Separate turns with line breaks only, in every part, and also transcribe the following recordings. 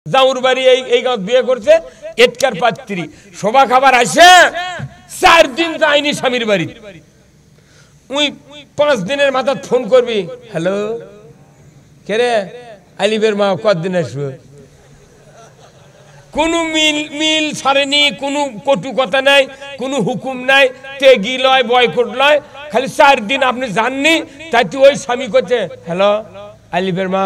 জাউর বাড়ি এই গাঁও বিয়ে করছে, এটকার পাত্রী শোভা খাবার আসে 4 দিন যায়নি স্বামীর বাড়ি। উই 5 দিনের মাথা ফোন করবি, হ্যালো কে রে, আলিবের মা কতদিন আসবে? কোনো মিল ছাড়েনি, কোনো কটু কথা নাই, কোনো হুকুম নাই, তেগি লয় বয়কট লয়, খালি 4 দিন আপনি জাননি। তাই ওই স্বামী করছে, হ্যালো আলিবের মা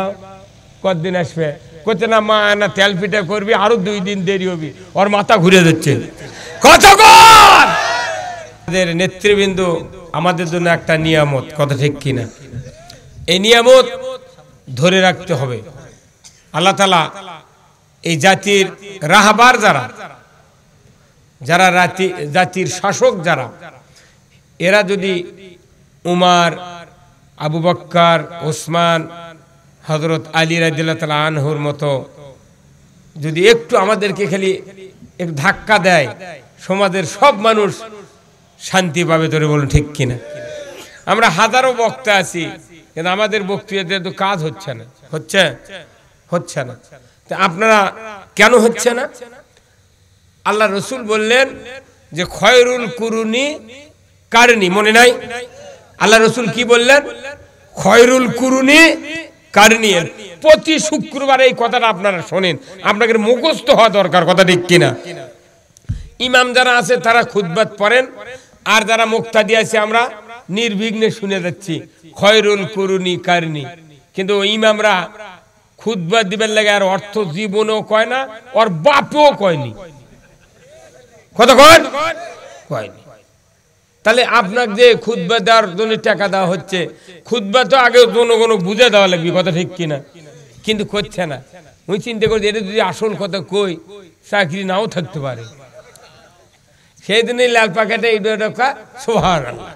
কতদিন আসবে? করছে না মা না তেল পিঠা করবি, আরো 2 দিন দেরি হবি। ওর মাথা ঘুরে যাচ্ছে। কতক্ষণ আমাদের নেতৃবৃন্দ আমাদের জন্য একটা নিয়ামত, কথা ঠিক কিনা? এই নিয়ামত ধরে রাখতে হবে। আল্লাহ তাআলা এই জাতির রাহবার যারা জাতির শাসক যারা, এরা যদি উমার, আবু বকর, ওসমান, হযরত আলী রাদিয়াল্লাহু তাআলা আনহুর মতো যদি একটু আমাদেরকে খালি এক ধাক্কা দেয়, সমাজের সব মানুষ শান্তি পাবে। ধরে বলুন ঠিক কিনা? আমরা হাজারো বক্তা আছি, কিন্তু আমাদের বক্তৃতাতে তো কাজ হচ্ছে না। হচ্ছে না। তা আপনারা কেন হচ্ছে না? আল্লাহ রসুল বললেন যে খয়রুল কুরুনি কারনি, মনে নাই? আল্লাহ রসুল কি বললেন? খয়রুল কুরুনি কারনি। প্রতি শুক্রবার এই কথাটা আপনারা শোনেন, আপনাকে মুখস্থ হওয়া দরকার, কথা ঠিক কিনা? ইমাম যারা আছে তারা খুতবাত পড়েন, আর যারা মুক্তাদি আছে আমরা নির্বিঘ্নে শুনে যাচ্ছি খয়রুল কুরুনি কারনি। কিন্তু ইমামরা খুতবা দিবেন লাগে আর অর্থ জীবনও কয় না, ওর বাপও কয়নি। কথা কয়নি। তাহলে আপনাকে যে খুতবা দেওয়ার জন্য টাকা দেওয়া হচ্ছে, খুতবা তো আগে জনগণ বুঝে দেওয়া লাগবে, কথা ঠিক কিনা? কিন্তু করছে না। আমি চিন্তা করছি এটা যদি আসল কথা কই, চাকরি নাও থাকতে পারে। সেই দিনই লাল পাকেটে ইডোকা সুবহানাল্লাহ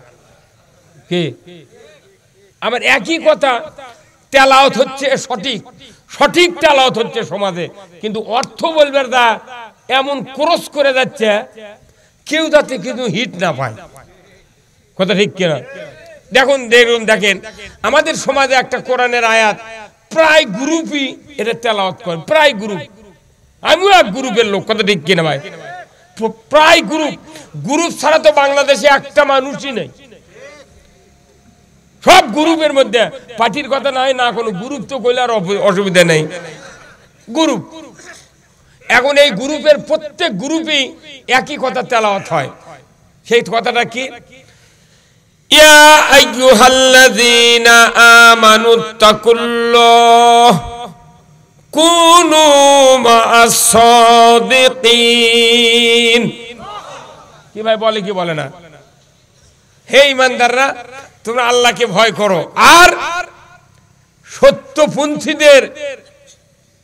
কি আমার একই কথা তেলাওয়াত হচ্ছে, সঠিক তেলাওয়াত হচ্ছে সমাজে, কিন্তু অর্থ বলবার দা এমন ক্রস করে যাচ্ছে কেউ যাতে কিন্তু হিট না পায়, কথা ঠিক কিনা? দেখেন আমাদের সমাজে একটা কোরআনের আয়াত প্রায় গ্রুপই এটা তেলাওয়াত করে, প্রায় গ্রুপ। আমিও এক গ্রুপের লোক, কথা ঠিক কিনা ভাই? প্রায় গ্রুপ ছাড়া তো বাংলাদেশে একটা মানুষই নেই। সব গ্রুপের মধ্যে পার্টির কথা নাই না, কোনো গ্রুপ তো কইলে আর অসুবিধা নেই। গ্রুপ এখন এই গ্রুপের প্রত্যেক গ্রুপেই একই কথা তেলাওয়াত হয়। সেই কথাটা কি? ইয়া আইয়ুহাল্লাযীনা আমানুত্তাকুল্লাহ কুনু মা'আস সাদিকিন। কি ভাই বলে কি বলে না? হে ঈমানদাররা, তোমরা আল্লাহকে ভয় করো আর সত্যপন্থীদের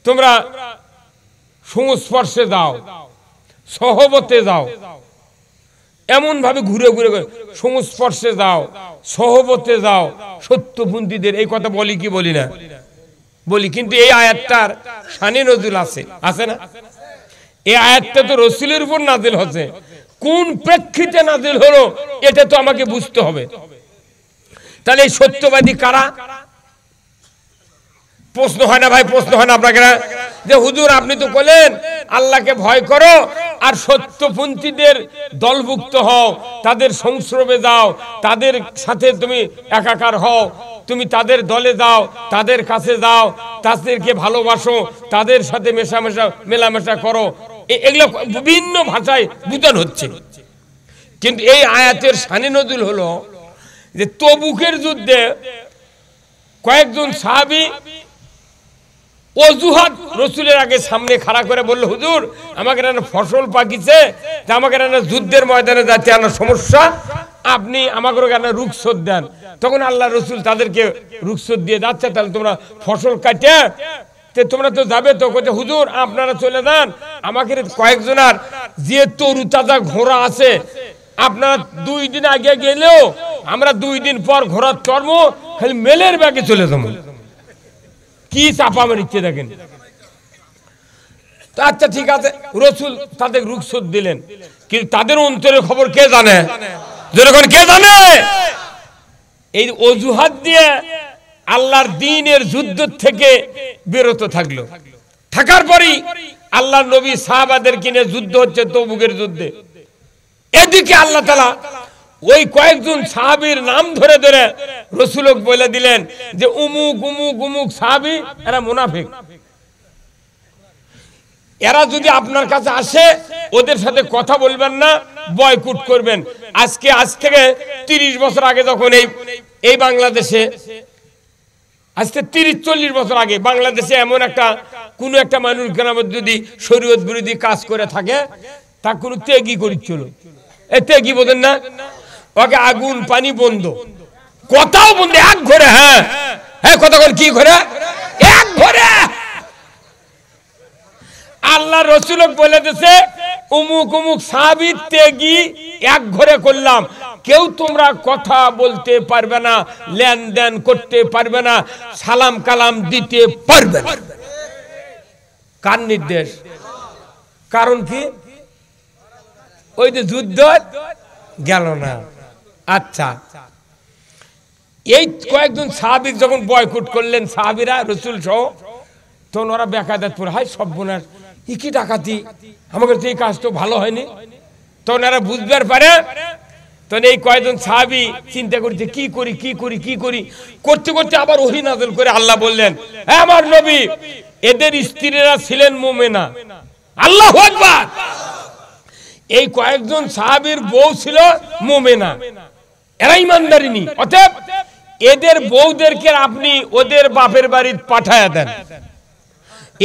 তোমরা সংস্পর্শে যাও, সহবতে যাও। এমন ভাবে ঘুরে সংস্পর্শে যাও, সহবতে যাও সত্যপন্থীদের। এই কথা বলি কি বলি না? বলি। কিন্তু এই আয়াতটার শানে নজুল আছে না? এই আয়াতটা তো রাসূলের উপর নাজিল হচ্ছে, কোন প্রেক্ষিতে নাজিল হলো এটা তো আমাকে বুঝতে হবে। তাহলে এই সত্যবাদী কারা? প্রশ্ন হয় না ভাই? প্রশ্ন হয় না আপনাকে যে হুজুর আপনি তো বলেন আল্লাহকে ভয় করো আর সত্যপন্থীদের দলভুক্ত হও, তাদের সংস্রবে যাও, তাদের সাথে তুমি একাকার হও, তুমি তাদের দলে যাও, তাদের কাছে যাও, তাদেরকে ভালোবাসো, তাদের সাথে মেলামেশা করো। এগুলো বিভিন্ন ভাষায় বুঝানো হচ্ছে। কিন্তু এই আয়াতের শানে নজুল হলো যে তবুকের যুদ্ধে কয়েকজন সাহাবী অজুহাত রসুলের আগে সামনে খাড়া করে বলল, হুজুর আমাকে ফসল পাকিছে, আমাকে যুদ্ধের ময়দানে যাচ্ছে, আমার সমস্যা, আপনি আমাকে রুখসত দেন। তখন আল্লাহ রসুল তাদেরকে রুখসত দিয়ে যাচ্ছে, তাহলে তোমরা ফসল কাটে তোমরা তো যাবে তো। বলছে হুজুর আপনারা চলে যান, আমাকে কয়েকজনের যে তরু তাজা ঘোড়া আছে, আপনারা 2 দিন আগে গেলেও আমরা 2 দিন পর ঘোড়া চড়ব, খালি মেলের ব্যাগে চলে যাবো। কি চাপা মারিচ্ছে দেখেন। আচ্ছা ঠিক আছে, রসুল তাদের রুখসত দিলেন, কিন্তু তাদের অন্তরের খবর কে জানে? যখন কে জানে? এই অজুহাত দিয়ে আল্লাহর দ্বীনের যুদ্ধ থেকে বিরত থাকলো। থাকার পরই আল্লাহর নবী সাহাবাদের কিনে যুদ্ধ হচ্ছে তবুকের যুদ্ধে। এদিকে আল্লাহ তাআলা ওই কয়েকজন সাহাবীর নাম ধরে ধরে রাসূলকে বলে দিলেন যে উমুক উমুক উমুক সাহাবী এরা মুনাফিক, এরা যদি আপনার কাছে আসে ওদের সাথে কথা বলবেন না, বয়কট করবেন। আজ থেকে 30 বছর আগে যখন এই বাংলাদেশে, আজকে 30-40 বছর আগে বাংলাদেশে এমন কোনো একটা মানুষ গ্রামের যদি শরীয়ত বিরোধী কাজ করে থাকে তা কোনো ত্যাগী করিছিল। এ ত্যাগী বোঝেন না? ওকে আগুন পানি বন্ধ, কথাও বন্ধ, এক ঘরে। হ্যাঁ হ্যাঁ, কথা বল, কি ঘরে? এক ঘরে। আল্লাহ রাসূল বলে দিয়েছে উমুক উমুক সাহাবী ত্যাগী এক ঘরে করলাম, কেউ তোমরা কথা বলতে পারবে না, লেনদেন করতে পারবে না, সালাম কালাম দিতে পারবে না। কার নির্দেশ? কারণ কি? ওই যে যুদ্ধ গেল না। আচ্ছা, এই কয়েকজন সাহাবী যখন বয়কট করলেন সাহাবীরা রাসূল সহ, তখন ওরা বেকায়দাতপুর, হায় সর্বনাশ, কি ডাকাতি, আমাদের তো এই কাজ তো ভালো হয়নি। তখন এরা বুঝবার পারে, তখন এই কয়েকজন সাহাবী চিন্তা করছে কি করি কি করি কি করি, করতে করতে আবার ওহী নাযিল করে আল্লাহ বললেন, হে আমার নবী, এদের স্ত্রীরা ছিলেন মুমিনা। আল্লাহু আকবার। এই কয়েকজন সাহাবীর বউ ছিল মুমিনা, এরা ঈমানদারিনী। অতএব এদের বউদেরকে আপনি ওদের বাপের বাড়ি পাঠায়া দেন,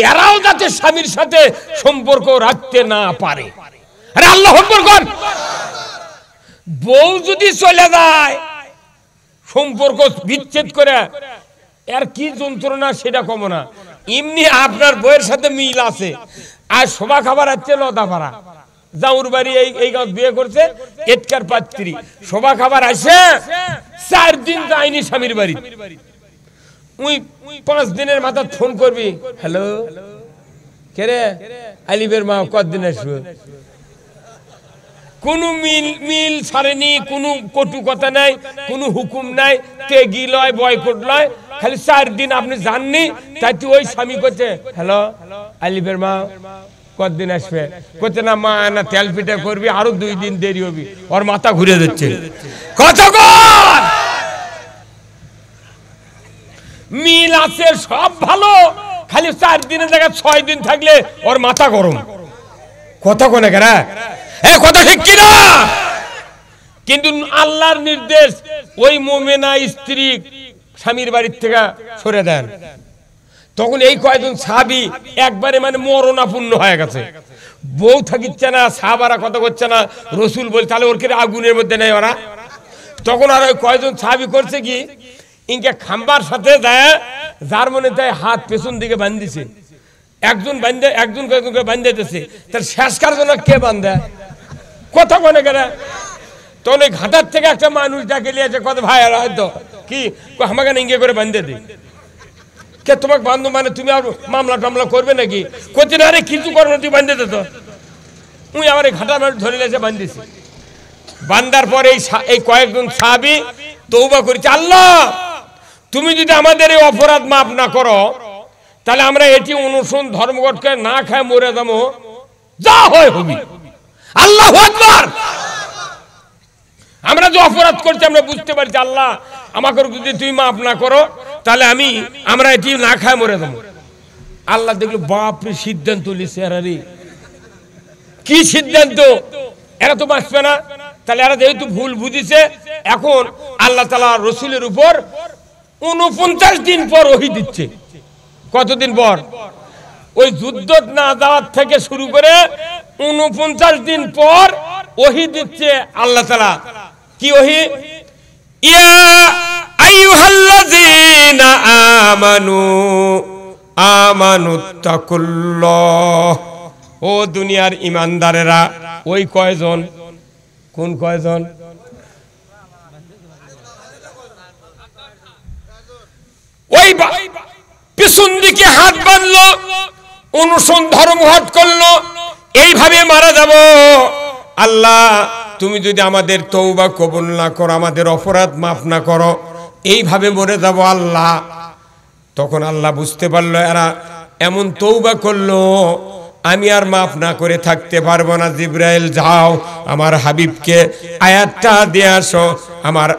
এরাও যাতে স্বামীর সাথে সম্পর্ক রাখতে না পারে। আরে আল্লাহু আকবার বল। বউ যদি চলে যায়, সম্পর্ক বিচ্ছেদ করে, এর কি যন্ত্রণা সেটা কম না। এমনি আপনার বউয়ের সাথে মিল আছে, আর শোভা খাবার আছে লতাপাড়া, জাউর বাড়ি এই গাঁও বিয়ে করছে, এটকার পাত্রী, শোভা খাবার আসে 4 দিন যায়নি স্বামীর বাড়ি। 5 দিনের মাথা ফোন করবি, হ্যালো কে রে, আলিবের মা, কতদিন আসবো? কোন মিল ছাড়েনি, কোনো কটু কথা নাই, কোনো হুকুম নাই, তেগি লয়, বয়কট লয়, খালি 4 দিন আপনি জাননি, তাই ওই স্বামী করছে, হ্যালো আলিবের মা, কতদিন আসবে? করছে না মা, না তেল পিঠা করবি, আরো 2 দিন দেরি হবি। ওর মাথা ঘুরে যাচ্ছে। কতক্ষণ মিল আছে, সব ভালো, খালি 4 দিনের জায়গায় 6 দিন থাকলে ওর মাথা গরম। কথা কোনে কেন? কথা ঠিক কিনা? কিন্তু আল্লাহর নির্দেশ, ওই মুমিনা স্ত্রী স্বামীর বাড়ির থেকে সরে দেন। তখন এই কয়েকজন সাহাবী একবারে মানে মরণাপন্ন হয়ে গেছে, বউ থাকিচ্ছে না, সাহাবারা কথা করছে না। রাসূল বল, তাহলে ওর কে আগুনের মধ্যে নেই ওরা? তখন আর ওই কয়েকজন সাহাবী করছে কি, ইনকে খাম্বার সাথে যায়, যার মনে তাই হাত পেছন দিকে বাঁধিছে, একজন বাঁধে, একজন কয়েকজনকে বাঁধাইতেছে। তার শেষকার জন্য কে বাঁধে? কথা মনে করে। তখন ওই ঘাটার থেকে একটা মানুষ ডাকে নিয়েছে, কত ভাই আর হয়তো কি আমাকে ইঙ্গে করে বাঁধে দিই, কে তোমাকে বান্ধব মানে তুমি আর মামলা টামলা করবে নাকি? করছে না, আরে কিছু করো না, তুই বাঁধে দে। তো তুই আমার এই ঘাটার মানুষ ধরে নিয়েছে, বাঁধিয়েছি। বান্দার পরে এই কয়েকজন সাহাবী তওবা করেছে, আল্লাহ তুমি যদি আমাদের এই অপরাধ মাফ না করো, তাহলে আমরা এটি অনুসরণ ধর্মঘটকে না খায় মরে যাবো, যা হয় হবি। আল্লাহু আকবার। আমরা যে অপরাধ করছি আমরা বুঝতে পারছি, আল্লাহ আমাকে যদি তুমি মাফ না করো, তাহলে আমরা এটি না খায় মরে যাবো। আল্লাহ দেখলো, বাপরে সিদ্ধান্ত লিছে এরা রে, কি সিদ্ধান্ত, এরা তো বাঁচবে না। তাহলে এরা যেহেতু ভুল বুঝিছে, এখন আল্লাহ তাআলা রাসূলের উপর 49 দিন পর ওহী দিচ্ছে। কতদিন পর? ওই যুদ্ধ না যাওয়ার থেকে শুরু করে 49 দিন পর ওহী দিচ্ছে আল্লাহ তাআলা। কি ওহী? ইয়া আইয়ুহাল্লাযীনা আমানুত্তাকুল্লাহ। ও দুনিয়ার ঈমানদারেরা। ওই কয়জন? কোন কয়জন? ওই পিছন দিকে হাত বাঁধলো, অনুসরণ ধর্মঘট করলো, এইভাবে মারা যাব। আল্লাহ তুমি যদি আমাদের তওবা কবুল না করো, আমাদের অপরাধ মাফ না করো, এইভাবে মরে যাব আল্লাহ। তখন আল্লাহ বুঝতে পারলো এরা এমন তওবা করলো, আমি আর মাফ না করে থাকতে পারবো না। জিবরাইল যাও আমার হাবিবকে আয়াতটা দিয়ে আসো। আমার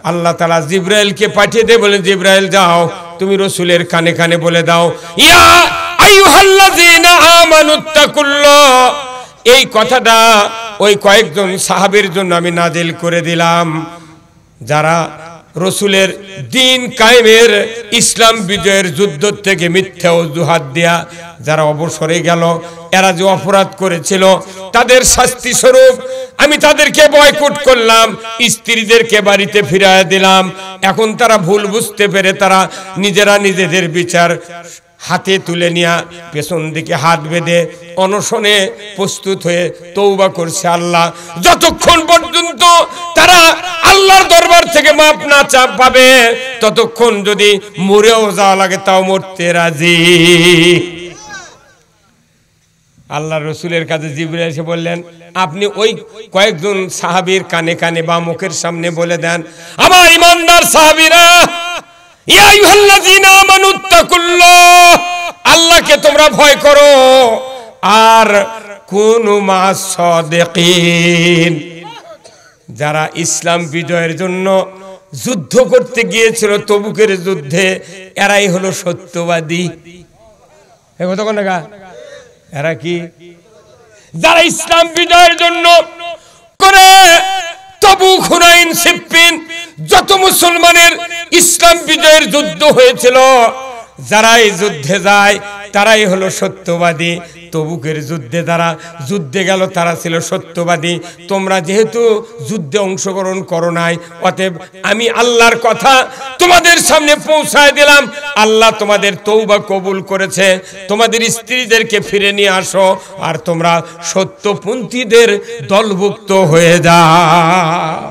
আল্লাহ তাআলা জিবরাইলকে পাঠিয়ে দিয়ে বলেন, জিবরাইল যাও তুমি রাসূলের কানে কানে বলে দাও, ইয়া আইয়ুহাল্লাযীনা আমানুত্তাকুল্লাহ। এই কথাটা ওই কয়েকজন সাহাবীর জন্য আমি নাজিল করে দিলাম, যারা রসুলের দিন কায়েমের, ইসলাম বিজয়ের যুদ্ধ থেকে মিথ্যা অজুহাত দিয়া যারা অবসরে গেল, এরা যে অপরাধ করেছিল তাদের শাস্তি স্বরূপ আমি তাদেরকে বয়কট করলাম, স্ত্রীদেরকে বাড়িতে ফিরিয়ে দিলাম। এখন তারা ভুল বুঝতে পেরে তারা নিজেরা নিজেদের বিচার হাতে তুলে নিয়ে পেছন দিকে হাত বেঁধে অনশনে প্রস্তুত হয়ে তওবা করছে। আল্লাহ যতক্ষণ পর্যন্ত তারা আল্লাহর দরবার থেকে মাপ না পাবে, ততক্ষণ যদি মরেও যাওয়া লাগে তাও মরতে রাজি। আল্লাহ রসুলের কাছে জিবরাইল এসে বললেন, আপনি ওই কয়েকজন সাহাবীর কানে কানে বা মুখের সামনে বলে দেন, আমার ইমানদার সাহাবীরা, ইয়া আইয়ুহাল্লাযীনা আমানুত্তাকুল্লাহ, আল্লাহকে তোমরা ভয় করো, আর কুনু মা'আস সাদিকিন। যারা ইসলাম বিজয়ের জন্য যুদ্ধ করতে গিয়েছিল তবুকের যুদ্ধে, এরাই হলো সত্যবাদী। এই কথা কোন জায়গা? এরা কি? যারা ইসলাম বিজয়ের জন্য করে তবুক, হুনাইন, সিফফিন, যত মুসলমানের ইসলাম বিজয়ের যুদ্ধ হয়েছিল, যারা এই যুদ্ধে যায় তারাই হলো সত্যবাদী। তবুকের যুদ্ধে যারা যুদ্ধে গেল তারা ছিল সত্যবাদী। তোমরা যেহেতু যুদ্ধে অংশগ্রহণ করো নাই, অতএব আমি আল্লাহর কথা তোমাদের সামনে পৌঁছায় দিলাম। আল্লাহ তোমাদের তওবা কবুল করেছে, তোমাদের স্ত্রীদেরকে ফিরে নিয়ে আসো, আর তোমরা সত্যপন্থীদের দলভুক্ত হয়ে যাও।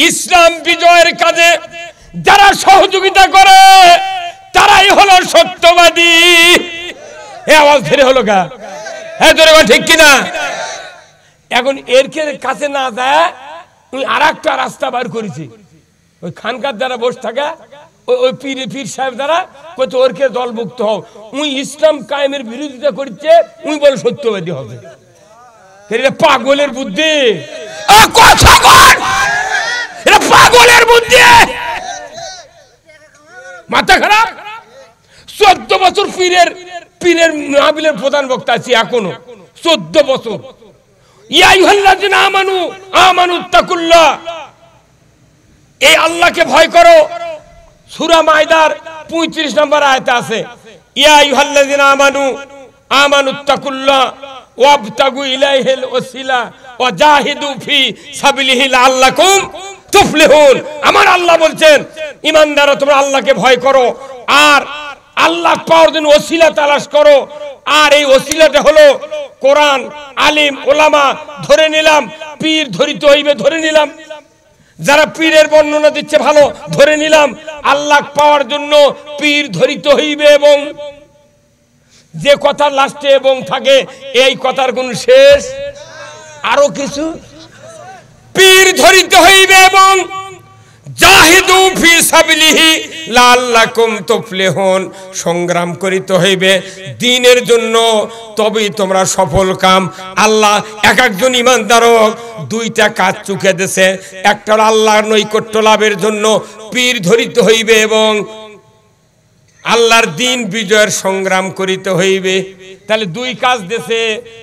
ইসলাম বিজয়ের কাজে যারা সহযোগিতা করে তারাই হলো সত্যবাদী। এই আওয়াজ ধরে হলো গা? হ্যাঁ ধরে গা, ঠিক কিনা? এখন এর কাছে না যায় ওই আর একটা রাস্তা বার করেছি, ওই খানকার দ্বারা বসে থাকা ওই পীর সাহেব দ্বারা কত ওরকে দলভুক্ত হও। উই ইসলাম কায়েমের বিরোধিতা করছে, উই বলে সত্যবাদী হবে। এটা পাগলের বুদ্ধি, এটা পাগলের বুদ্ধি, মাথা খারাপ। 14 বছর পীরের মাহফিলের প্রধান বক্তা আছি এখনো, 14 বছর। ইয়া আইয়ুহাল্লাযীনা আমানুত্তাকুল্লাহ, এই আল্লাহকে ভয় করো। সূরা মাইদার 35 নম্বর আয়াতে আছে, ইয়া আইয়ুহাল্লাযীনা আমানুত্তাকুল্লাহ ওয়াবতাগু ইলাইহিল ওয়াসিলা ওয়া জাহিদু ফি সাবিলিহি লাআল্লাকুম তুফলিহুন। আমার আল্লাহ বলছেন, ঈমানদাররা তোমরা আল্লাহকে ভয় করো আর আল্লাহ পাওয়ার জন্য ওসিলা তালাশ করো। আর এই ওসিলাটা হলো কোরআন, আলিম, ওলামা। ধরে নিলাম পীর ধরিতে হইবে, ধরে নিলাম যারা পীরের বর্ণনা দিচ্ছে ভালো, ধরে নিলাম আল্লাহ পাওয়ার জন্য পীর ধরিতে হইবে, এবং যে কথা লাস্টে এবং থাকে এই কথার কোন শেষ? আরো কিছু পীর ধরিতে হইবে এবং জাহিদু ফি সাবিলিহি লাআল্লাকুম তুফলিহুন, সংগ্রাম করিতে হইবে দ্বীনের জন্য, তবেই তোমরা সফল কাম। আল্লাহ এক একজন ঈমানদারক দুইটা কাজ চুকে দেছে, একটা হলো আল্লাহর নৈকট্য লাভের জন্য পীর ধরিতে হইবে এবং আল্লাহর দ্বীন বিজয়ের সংগ্রাম করিতে হইবে। তাহলে দুই কাজ দেশে।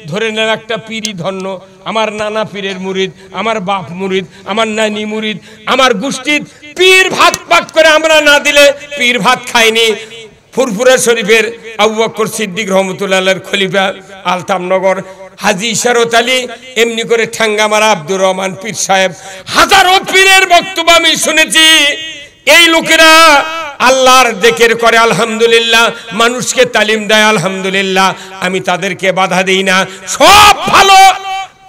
ধরে নেন একটা পীরই ধন্য, আমার নানা পীরের মুরিদ, আমার বাপ মুরিদ, আমার নানি মুরিদ, আমার গোষ্ঠীর পীর ভাত পাক করে আমরা না দিলে পীর ভাত খাইনি। ফুরফুরা শরীফের আবু বকর সিদ্দিক রহমতুল্লাহ আলাইহির খলিফা আলতামনগর হাজী ইশারত আলী, এমনি করে ঠ্যাঙ্গামারা আব্দুর রহমান পীর সাহেব, হাজারো পীরের বক্তব্য আমি শুনেছি। এই লোকেরা আল্লাহর জিকির করে আলহামদুলিল্লাহ, মানুষকে তালিম দেয় আলহামদুলিল্লাহ, আমি তাদেরকে বাধা দেই না, সব ভালো।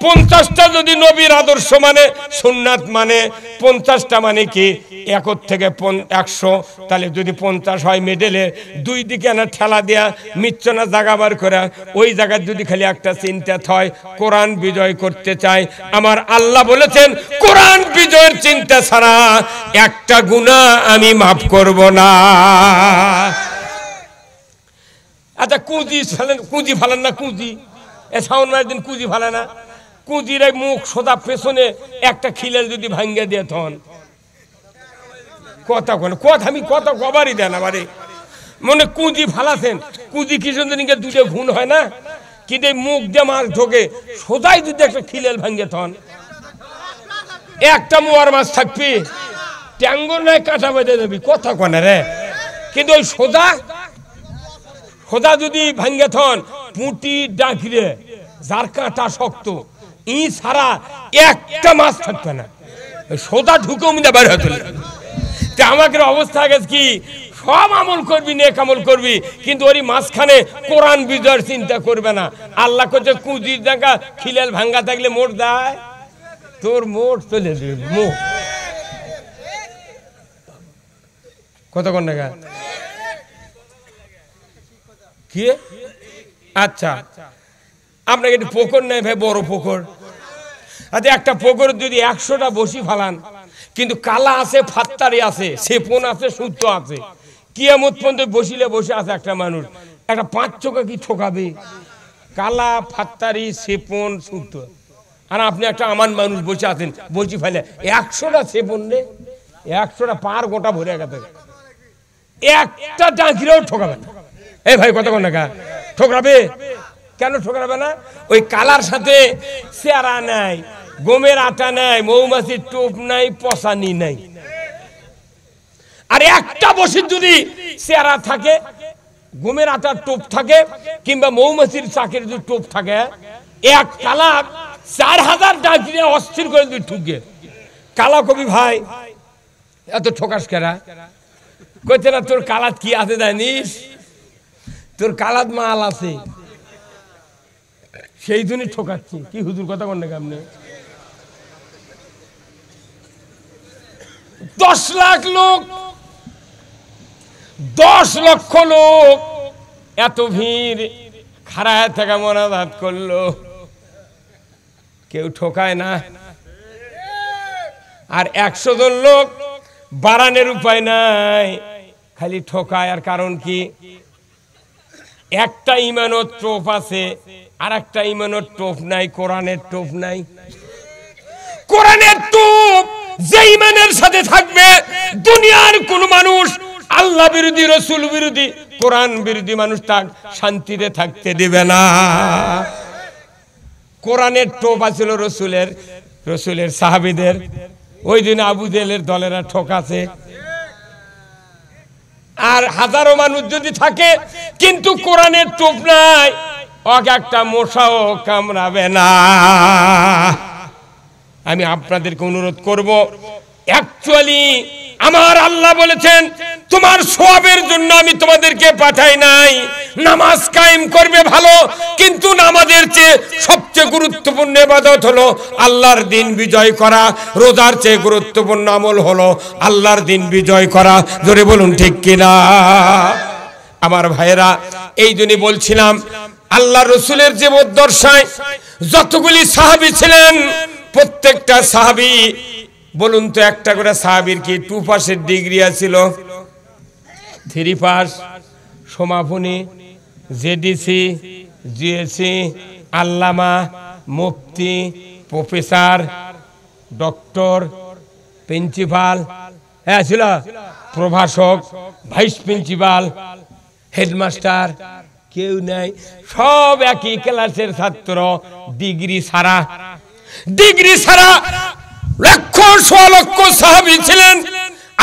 50টা যদি নবীর আদর্শ মানে, সুন্নাত মানে, 50টা মানে কি 1 থেকে 100, তাহলে যদি 50 হয় মেডেলে দুই দিকে না ঠেলা দেয়া মিচ্ছনা জাগাবার করে, ওই জায়গায় যদি খালি একটা চিন্তা হয় কোরআন বিজয় করতে চাই, আমার আল্লাহ বলেছেন কোরআন বিজয়ের চিন্তা ছাড়া একটা গুনাহ আমি মাফ করব না। আচ্ছা কুঁজি ফালান না, কুঁজি এ শাওন মাসের দিন কুঁজি ফালে না, কুঁজির এই মুখ সোজা পেছনে একটা খিলেল যদি ভাঙ্গে দিয়ে তখন কথা আমি কথা কবারই দেন আবারে মনে কুঁজি ফালাছেন, কুঁজি কি সুন্দর দুটো ঘুণ হয় না, কিন্তু এই মুখ দিয়ে মাছ ঢোকে সোজাই যদি একটা খিলেল ভাঙ্গে তখন একটা মোয়ার মাছ থাকবি, ট্যাঙ্গর নয় কাঁটা বেঁধে দেবি, কথা কনে রে। কিন্তু ওই সোজা যদি ভাঙ্গে থন পুঁটি ডাকিরে যার কাঁটা শক্ত ই ছাড়া একটা মাছ থাকবে না, সোজা ঢুকেও মিলে বের হতে। আমাকে অবস্থা গেছে কি সব আমল করবি, নেক আমল করবি, কিন্তু ওরই মাঝখানে কোরআন বিজয়ের চিন্তা করবে না। আল্লাহ করছে কুঁজির জায়গা খিলেল ভাঙ্গা থাকলে মোট দেয়, তোর মোট চলে যাবে মোট। কতক্ষণ টাকা কি? আচ্ছা আপনাকে একটু পুকুর নেই ভাই, বড় পুকুর। আচ্ছা একটা পুকুর যদি 100টা বসি ফালান, কিন্তু কালা আছে, ফাত্তারি আছে, সেপন আছে, সূত্র আছে, কিয়ামত পর্যন্ত বসিলে বসে আছে একটা মানুষ, একটা 5 চোখা কি ঠকাবে? কালা, ফাত্তারি, সেপন, সূত্র, আর আপনি একটা আমার মানুষ বসে আছেন, বসি ফেলে 100টা সেপন রে, 100টা পার গোটা ভরে গেছে, একটা ডাকিরেও ঠকাবে না। এই ভাই কতক্ষণ টাকা ঠকরাবে? কেন ঠকরাবে না? ওই কালার সাথে চেহারা নাই, গমের আটা নাই, মৌমাছির টোপ নাই, পচানি নাই। আর একটা বসির যদি চেহারা থাকে, গমের আটার টোপ থাকে, কিংবা মৌমাছির চাকের যদি টোপ থাকে, এক কালার 4000 ডাকিরে অস্থির করে দুই ঠুকে। কালা কবি ভাই এত ঠকাস কেরা? কইতে না তোর কালাত কি আছে জানিস? তোর কালাত মাল আছে, সেই জন্যই ঠকাচ্ছি। কি হুজুর কথা কন নাকি আপনি? 10 লাখ লোক, 10 লক্ষ লোক, এত ভিড় খাড়ায় থাকা মোনাজাত করলো, কেউ ঠকায় না। আর 100 জন লোক বাড়ানোর উপায় নাই, খালি ঠকায়। আর কারণ কি? একটা ইমানের টোপ আছে, আর একটা ইমানের টোপ নাই, কোরআনের টোপ নাই। কোরআনের টোপ যে ইমানের সাথে থাকবে, দুনিয়ার কোন মানুষ আল্লাহ বিরোধী, রসুল বিরোধী, কোরআন বিরোধী মানুষ তাক শান্তিতে থাকতে দিবে না। কোরআনের টোপ আছিল রসুলের সাহাবীদের। ওই দিন আবু জেহেলের দলেরা ঠকাছে। আর হাজারো মানুষ যদি থাকে কিন্তু কোরআনের টোপ নাই, ওকে একটা মশাও কামড়াবে না। আমি আপনাদেরকে অনুরোধ করব, অ্যাকচুয়ালি আমার আল্লাহ বলেছেন তোমার সওয়াবের জন্য আমি তোমাদেরকে পাঠাই নাই। নামাজ কায়েম করবে ভালো, কিন্তু নামাজের চেয়ে সবচেয়ে গুরুত্বপূর্ণ ইবাদত হলো আল্লাহর দিন বিজয় করা। রোজার চেয়ে গুরুত্বপূর্ণ আমল হলো আল্লাহর দিন বিজয় করা। জোরে বলুন ঠিক কিনা? আমার ভাইয়েরা, এই জন্যই বলছিলাম আল্লাহ রসুলের যে জীবদ্দশায় যতগুলি সাহাবী ছিলেন, প্রত্যেকটা সাহাবী, বলুন তো একটা করে সাহাবীর কি 2 পাসের ডিগ্রি আছিল? 3 পাস, সমাপনী, জেডিসি, জিএসসি, আল্লামা, মুফতি, প্রফেসর, ডক্টর, প্রিন্সিপাল, হ্যাঁ ছিল, প্রভাষক, ভাইস প্রিন্সিপাল, হেডমাস্টার, কেউ নাই। সব একই ক্লাসের ছাত্র, ডিগ্রি ছাড়া। লক্ষ লক্ষ সাহাবী ছিলেন।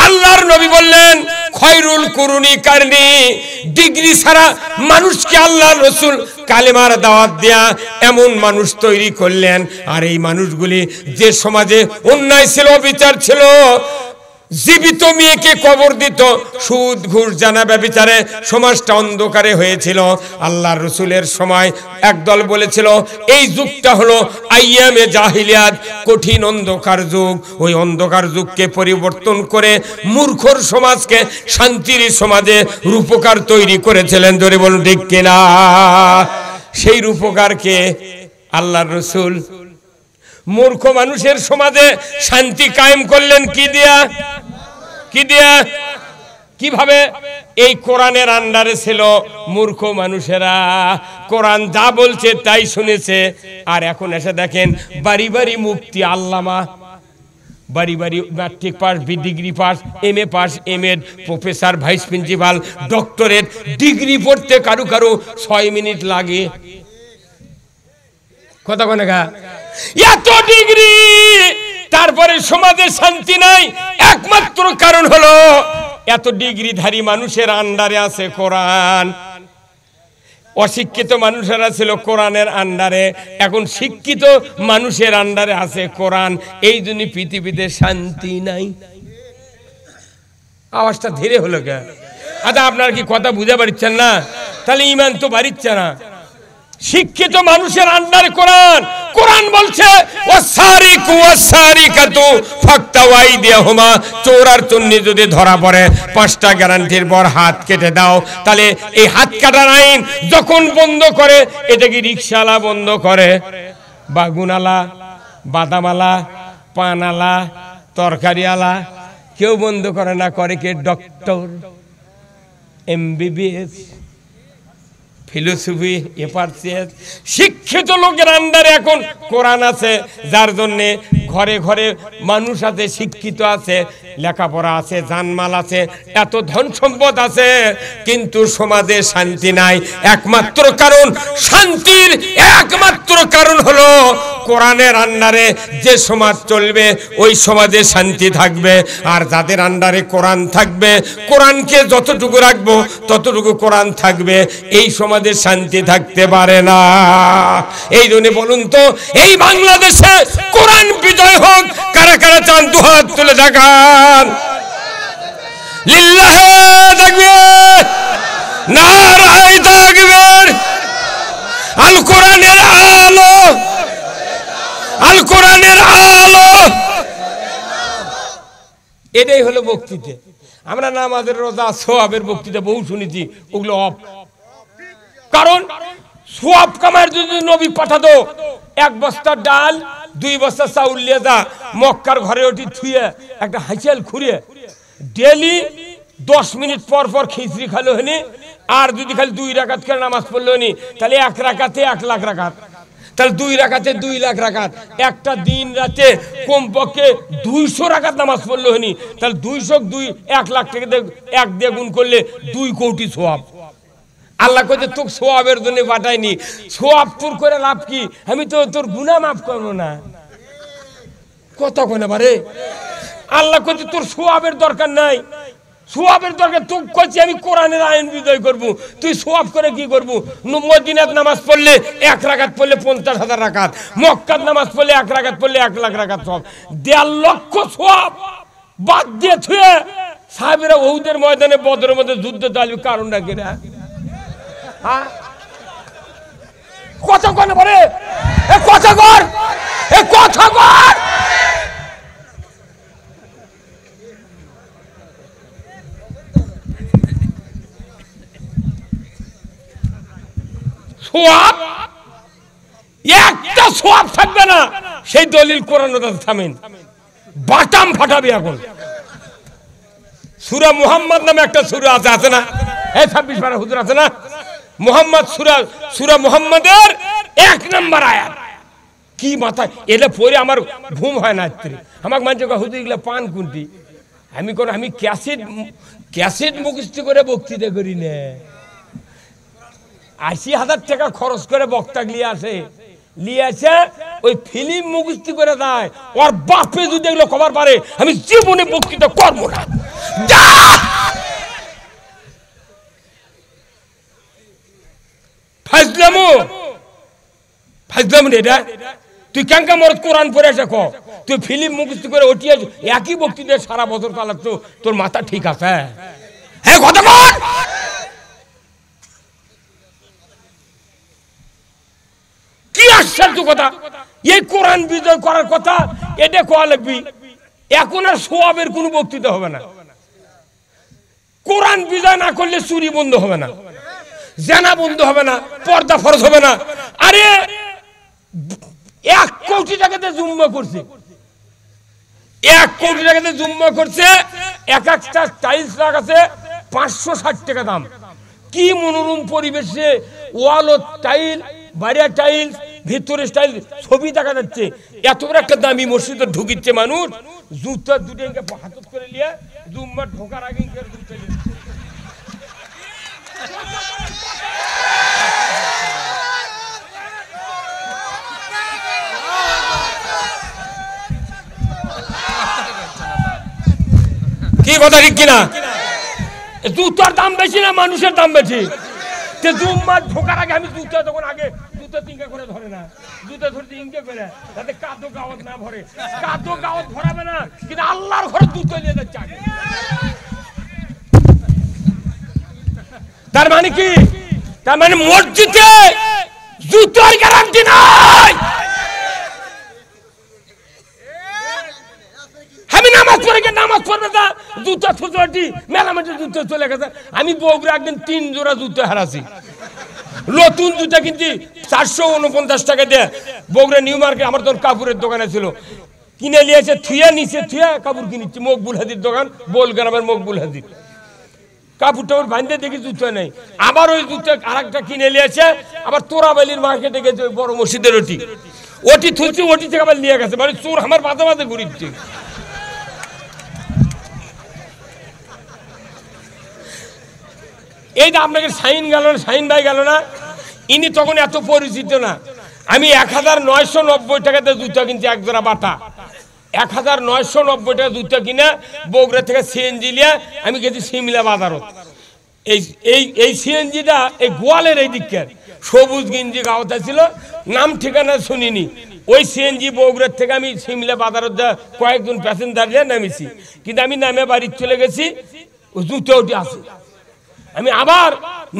আল্লাহর নবী বললেন খয়রুল কুরুনি কারনি। ডিগ্রি ছাড়া মানুষকে আল্লাহর রাসূল কালেমার দাওয়াত দেয়া এমন মানুষ তৈরি করলেন। আর এই মানুষগুলি যে সমাজে অন্যায় ছিল, বিচার ছিল, জীবিত মেয়েকে কবর দিত, সুদ ঘুষ জানা ব্যভিচারে সমাজটা অন্ধকারে হয়েছিল। আল্লাহর রাসূলের সময় একদল বলেছিল এই যুগটা হলো আইয়ামে জাহিলিয়াত, কঠিন অন্ধকার যুগ। ওই অন্ধকার যুগকে পরিবর্তন করে মূর্খর সমাজকে শান্তির সমাজে রূপকার তৈরি করেছিলেন। জোরে বলুন ঠিক কিনা? সেই রূপকারকে আল্লাহর রাসূল মূর্খ মানুষের সমাজে শান্তি কায়েম করলেন কি দিয়া? কিভাবে? এই কোরআনের আন্ডারে ছিল মূর্খ মানুষেরা, কোরআন যা বলছে তাই শুনেছে। আর এখন এসে দেখেন বাড়ি বাড়ি মুফতি, আল্লামা, বাড়ি বাড়ি matric pass, degree pass, MA pass, MEd, professor, vice principal, doctorate degree পড়তে কারো কারো 6 মিনিট লাগে। কথা বলে গা, এত ডিগ্রি, তারপরে সমাজে শান্তি নাই। একমাত্র কারণ হলো এত ডিগ্রিধারী মানুষের আন্ডারে আছে কোরআন। অশিক্ষিত মানুষেরা ছিল কোরআনের আন্ডারে, এখন শিক্ষিত মানুষের আন্ডারে আছে কোরআন। এই জন্য পৃথিবীতে শান্তি নাই। আওয়াজটা ধীরে হলো কে? আচ্ছা, আপনার কি কথা বুঝে পারছেন না? তাহলে ইমান তো বাড়িচ্ছে না। শিক্ষিত মানুষের আন্ডারে কোরআন। কোরআন বলছে ওয়াসারিকু ওয়াসারিকাতু ফাকতাউ আইদিয়াহুমা, চোর আর চুন্নি যদি ধরা পড়ে 5টা গ্যারান্টির পর হাত কেটে দাও। তাহলে এই হাত কাটার আইন যখন বন্ধ করে, এটা কি রিকশাওয়ালা বন্ধ করে, বাগুনালা, বাদামালা, পানালা, তরকারিওয়ালা কেউ বন্ধ করে না। করে কে? ডক্টর, এমবিবিএস, ফিলোসফি, এপারসিয়াস। শিক্ষিত লোকের আন্ডারে এখন কোরআন আছে, যার জন্য ঘরে ঘরে মানুষ আছে, শিক্ষিত আছে, লেখাপড়া আছে, জানমাল আছে, এত ধন সম্পদ আছে, কিন্তু সমাজে শান্তি নাই। একমাত্র কারণ, শান্তির একমাত্র কারণ হলো কোরআনের আন্ডারে যে সমাজ চলবে ওই সমাজে শান্তি থাকবে। আর যাদের আন্ডারে কোরআন থাকবে, কোরআনকে যতটুকু রাখবো ততটুকু কোরআন থাকবে, এই সমাজে শান্তি থাকতে পারে না। এই জন্য বলুন তো, এই বাংলাদেশে কোরআন বিজয় হোক। কারা কারা চান? দুহাত তুলে দেখান। লিল্লাহে তাকবীর, নারায়ে তাকবীর। আল কোরআনের আলো, আল কোরআনের আলো। এটাই হলো বক্তৃতা। আমরা নামাজের, রোজা, সওয়াবের বক্তৃতা বহু শুনেছি, ওগুলো অফ। কারণ সওয়াব কামার যদি নবী পাঠাতো, 1 বস্তা ডাল, 2 বস্তা চাউল নিয়ে যা, মক্কার ঘরে ওটি থুয়ে একটা হাঁচিয়াল খুঁড়িয়ে ডেলি 10 মিনিট পর পর খিচড়ি খালো হনি। আর যদি খালি 2 রাকাত করে নামাজ পড়লো হনি, তাহলে 1 রাকাতে 1 লাখ রাকাত, তাহলে 2 রাকাতে 2 লাখ রাকাত। একটা দিন রাতে কমপক্ষে 200 রাকাত নামাজ পড়লো হনি, তাহলে 200 2 1 লাখ টাকা 1 দিয়ে গুণ করলে 2 কোটি সওয়াব। আল্লাহ কইতে তোকে সওয়াবের জন্য পাঠাইনি। সওয়াব তোর করে লাভ কি? আমি তো তোর গুনাহ মাফ করবো না। কত কোনা বারে? আল্লাহ কইতে তোর সওয়াবের দরকার নাই, সওয়াবের দরকার তোকে কইছি আমি কোরআনের আইন বিজয় করব। তুই সওয়াব করে কি করব? মদিনাত নামাজ পড়লে 1 রাকাত পড়লে 50,000 রাকাত, মক্কার নামাজ পড়লে 1 রাকাত পড়লে 1 লাখ রাকাত সওয়াব, 1.5 লক্ষ সওয়াব বাদ দিয়ে থুয়ে সাহাবীরা উহুদের ময়দানে, বদরের মধ্যে যুদ্ধ চালিয়ে কারণটা কি রে? হ্যাঁ, কথা কোন বলে? এ কথা কর, এ কথা কর। সওয়াব একটা সওয়াব থাকবে না, সেই দলিল কোরআন থামেন, বাটাম ফাটাবে। এখন সূরা মুহাম্মদ নামে একটা সূরা আছে, আছে না? এই 26 পারা হুজুর আছে না? মুহাম্মদ সূরা মুহাম্মদের 1 নম্বর আয়াত। কি মাথা, এটা পড়ে আমার ঘুম হয় না রাত্রে। আমাকে মানছে হুজুর এগুলা পান কোনটি? আমি ক্যাসেট মুখস্থ করে বক্তৃতা করি না। 80,000 টাকা খরচ করে বক্তা নিয়ে আসে, নিয়ে আসে ওই ফিল্ম মুখস্থ করে দেয়। ওর বাপে যদি এগুলো খবর পারে, আমি জীবনে বক্তৃতা করবো না। ফাজলামু এটা তুই কেনকা মরদ কোরআন পড়ে আসে? তুই ফিল্ম মুখস্থ করে ওটিয়ে একই বক্তৃতা সারা বছর চালাচ্ছ, তোর মাথা ঠিক আছে? হ্যাঁ, কথা বল। কি আশ্চর্য কথা! এই কোরআন বিজয় করার কথা, এটা কোয়া লাগবি। এখন আর সওয়াবের কোনো বক্তৃতা হবে না। কোরআন বিজয় না করলে চুরি বন্ধ হবে না, জেনা বন্ধ হবে না, পর্দা ফরজ হবে না। আরে 1 কোটি টাকাতে জুম্মা করছে, 1 কোটি টাকাতে জুম্মা করছে। এক একটা টাইলস লাগাছে 560 টাকা দাম। কি মনোরম পরিবেশে ওয়াল ও টাইল, বাইরের টাইল, ভিতরে টাইল, ছবি দেখা যাচ্ছে। এত বড় একটা দামি মসজিদে ঢুকিচ্ছে মানুষ, জুতা দুটো হাতত করে নিয়ে জুম্মার ঢোকার আগে কি কথা ঠিক কিনা? জুতার দাম বেশি না মানুষের দাম বেশি? জুম্মার ঢোকার আগে আমি জুতা তখন আগে জুতা তিনকা করে ধরে না, জুতা ধরতে ইনকে করে যাতে কাদো গাওয়াত না ভরে। কাদো গাওয়াত ভরাবে না, কিন্তু আল্লাহর ঘরে জুতো নিয়ে যাচ্ছে আগে। তার মানে কি? তার মানে মসজিদে জুতোর গ্যারান্টি নাই। আমি নামাজ পড়ে গিয়ে নামাজ পড়বে না, জুতা ছুটি মেলামেটে জুতো চলে গেছে। আমি বগুড়া একদিন 3 জোড়া জুতো হারাছি, নতুন জুতা কিনছি 449 টাকা দিয়ে। বগুড়া নিউ মার্কেট আমার তখন কাপড়ের দোকানে ছিল, কিনে নিয়েছে থুয়া নিচে থুয়া কাপড় কিনেছি। মকবুল হাদির দোকান, বলগ্রামের মকবুল হাদির। কাপড় টাপড় বাঁধতে দেখি জুতো নেই, আবার ওই জুতো আরেকটা কিনে নিয়েছে। আবার তোরাবালির মার্কেটে গেছে, ওই বড় মসজিদের ওটি থুলছি, ওটি থেকে আবার নিয়ে গেছে। মানে চোর আমার মাঝে মাঝে ঘুরিচ্ছে। এই যে আপনাকে সাইন গেল না, সাইন ভাই গেল না, ইনি তখন এত পরিচিত না। আমি 1990 টাকাতে জুতা কিনছি, এক জোড়া বাটা 1990 টাকা জুতা কিনে বগুড়া থেকে সিএনজি নিয়ে আমি গেছি সিমলা বাজারত। এই সিএনজিটা এই গোয়ালের এই দিকের সবুজ গিঞ্জি গাওতা ছিল, নাম ঠিকানা শুনিনি। ওই সিএনজি বগুড়ার থেকে আমি সিমলা বাজারত যা কয়েকজন প্যাসেঞ্জার নিয়ে নামিছি, কিন্তু আমি নামে বাড়ি চলে গেছি, জুতো ওটি আছে। আমি আবার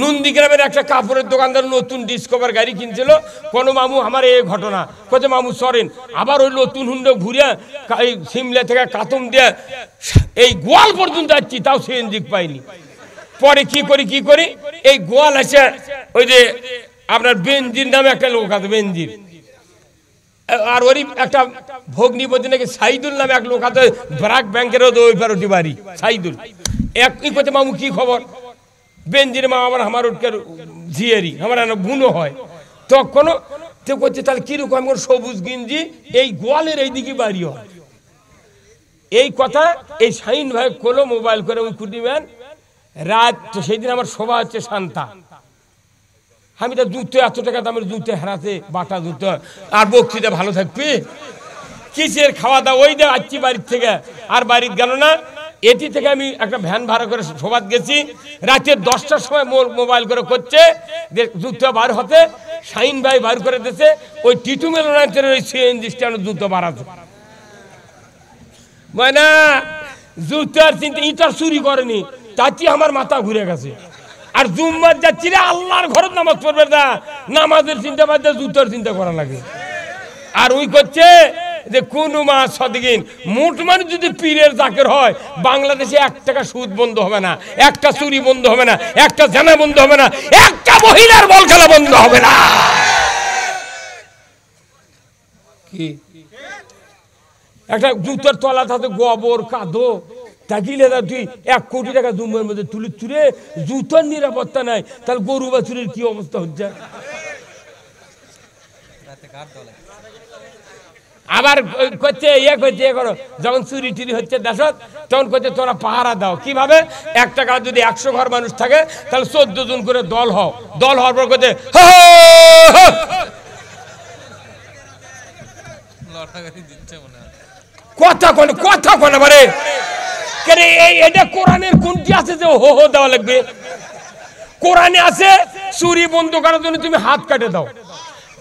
নন্দীগ্রামের একটা কাপড়ের দোকানদার নতুন ডিসকভার গাড়ি কিনছিল। কোনো মামু আমার এই ঘটনা কোথায় মামু সরেন, আবার ওই নতুন হুন্ডে ঘুরে এই সিমলা থেকে কাতম দিয়ে এই গোয়াল পর্যন্ত যাচ্ছি, তাও সিএনজি পাইনি। পরে কি করি এই গোয়াল আছে, ওই যে আপনার বেনজির নামে একটা লোক আছে, বেনজির, আর ওরই একটা ভগ্নিপতি নাকি সাইদুল নামে এক লোক আছে, ব্রাক ব্যাংকের ওই পারোটি বাড়ি সাইদুল। একই কথা মামু কি খবর? বেনজির মা আমার ঝিয়েরি আমার বুনো হয় তখন করছে, তাহলে কিরকম সবুজ গিঞ্জি এই গোয়ালের এই দিকে বাড়ি হয়। এই কথা এই শাহিন ভাই কোলো মোবাইল করে ওই কুটিম্যান রাত। তো সেই দিন আমার সভা হচ্ছে শান্তা, আমি তো জুতো এত টাকা দামের জুতো হারাতে, বাটা জুতো, আর বক্তৃতা ভালো থাকবি কিসের খাওয়া দাওয়া, ওই দিয়ে আসছি বাড়ির থেকে, আর বাড়ির গেল না। এটি থেকে আমি একটা ভ্যান ভাড়া করে সভাত গেছি, রাতে 10টার সময় মোবাইল করে করছে জুতো বার হতে, শাহিন ভাই বার করে দিয়েছে ওই টিটু মেলনের ওই সিএনজি স্ট্যান্ড জুতো বাড়াতে। মানে জুতার চিন্তা, ইটার চুরি করেনি, তাতে আমার মাথা ঘুরে গেছে। আর জুম্মার যাচ্ছি রে, আল্লাহর ঘরে নামাজ পড়বে না, নামাজের চিন্তা বাদ দিয়ে জুতার চিন্তা করা লাগে। আর ওই করছে যে কোন মা সদিকিন মোট মানুষ যদি পীরের জাকের হয়, বাংলাদেশে 1 টাকা সুদ বন্ধ হবে না, একটা চুরি বন্ধ হবে না, একটা জানা বন্ধ হবে না, একটা মহিলার বল খেলা বন্ধ হবে না। কি একটা জুতার তলা থাকে গোবর কাদো, তাকিলে তুই 1 কোটি টাকা জুম্মার মধ্যে তুলে জুতার নিরাপত্তা নাই, তাহলে গরু বাছুরের কি অবস্থা হচ্ছে? আবার করছে ইয়ে করো, যখন চুরি টুরি হচ্ছে দেশত তখন করছে তোরা পাহারা দাও। কিভাবে? 1 টাকা যদি 100 ঘর মানুষ থাকে তাহলে 14 জন করে দল হও, দল হওয়ার পর করছে কথা কনে বারে এটা কোরআনের কোনটি আছে যে হো হো দেওয়া লাগবে? কোরআনে আছে চুরি বন্ধ করার জন্য তুমি হাত কাটে দাও।